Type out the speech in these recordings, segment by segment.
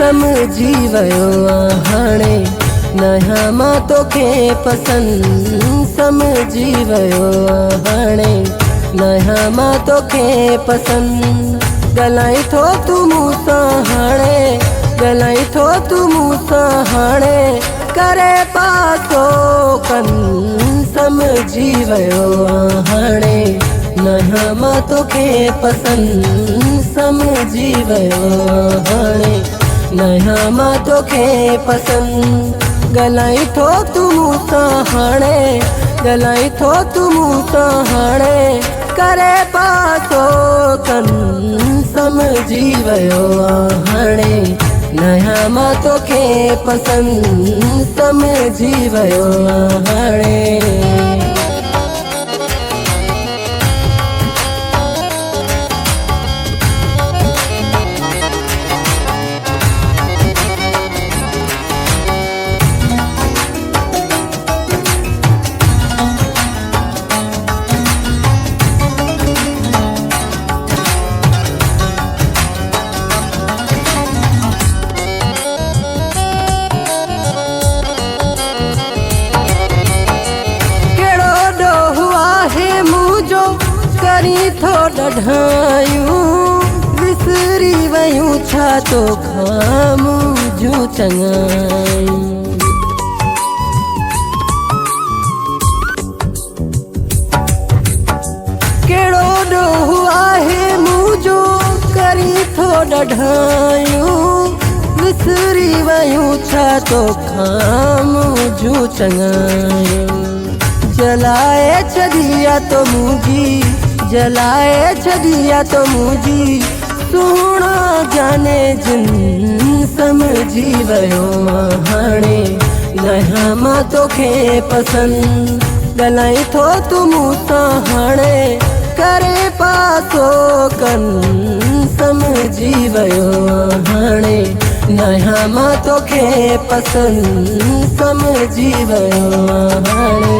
समझी वयो हाणे नया मां तोखे पसंद समझी वयो हाणे नया मां तोखे पसंद गलाई थो तू मूंसां हाणे गलाई थो तू मूंसां हाणे करे पासो कन समझी वयो हाणे नया मां तोखे पसंद समझी वयो हाणे नया मां तोखे पसंद गलाई थो तू मूंसां हाणे गलाई थो तू मूंसां हाणे करे पासो कन समझी वयो हाणे नया मां तोखे पसंद समझी वयो हाणे करी थो ॾढायूं विसरी वयूं छा तो खामूं जूं चङायूं कहिड़ो ॾोहु आहे मुंहिंजो करी थो ॾढायूं विसरी वयूं छा तो खामूं जूं चङायूं जलाए छॾिया तो मुंहिंजी जलाए छॾिया तो मुंहिंजी सुहिणा जाने जिन समझी वयो हाणे नया मां तोखे पसंद गलाई थो तू मूंसां हाणे करे पासो कन समझी वयो हाणे नया मां तोखे पसंद समझी वयो हाणे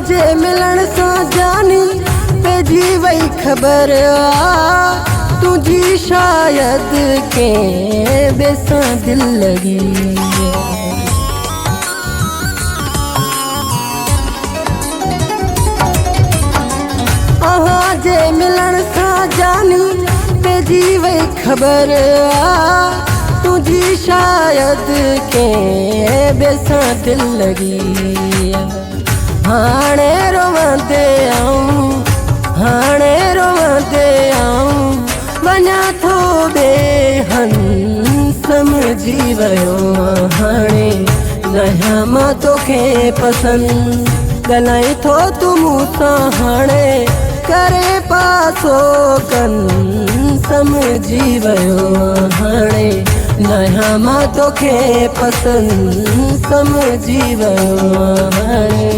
जे मिलण सां जानी पइजी वई ख़बर आ तुझी शायद के बेसां दिल लगी जे मिलण सां जानी पइजी वई ख़बर आ तुझी शायद के बेसां दिल लगी हाणे रोवंदे आऊं हाणे रोवंदे आऊं वञा थो बेहन समझी वयो हाणे नया मां तोखे पसंद गलाई थो तू मूंसां हाणे करे पासो कन समझी वयो हाणे नया मां तोखे पसंद समझी वयो हाणे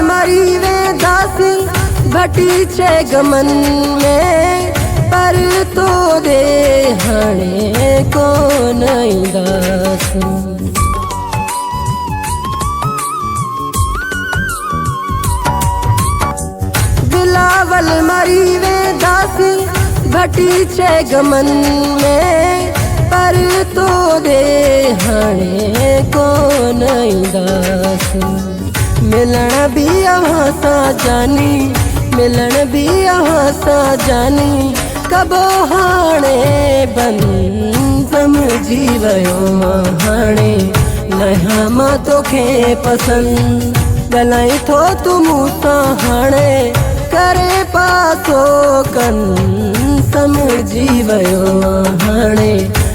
मरी वेंदासी भटी छे गमन में पर तो दे हाणे कोन ईंदासी बिलावल मरी वेंदासी भटी छे गमन में पर तो दे हाणे कोन ईंदासी मिलण भी अहां सां जानी मिलण भी अहां सां जानी कबो हाणे बंद समझी वियो हाणे नया मां तोखे पसंद ॻाल्हाई थो तूं मूंसां हाणे करे पासो कन समझी वियो हाणे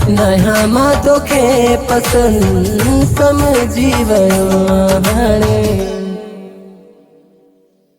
नया मां तोखे पसंद समझी वियो हाणे।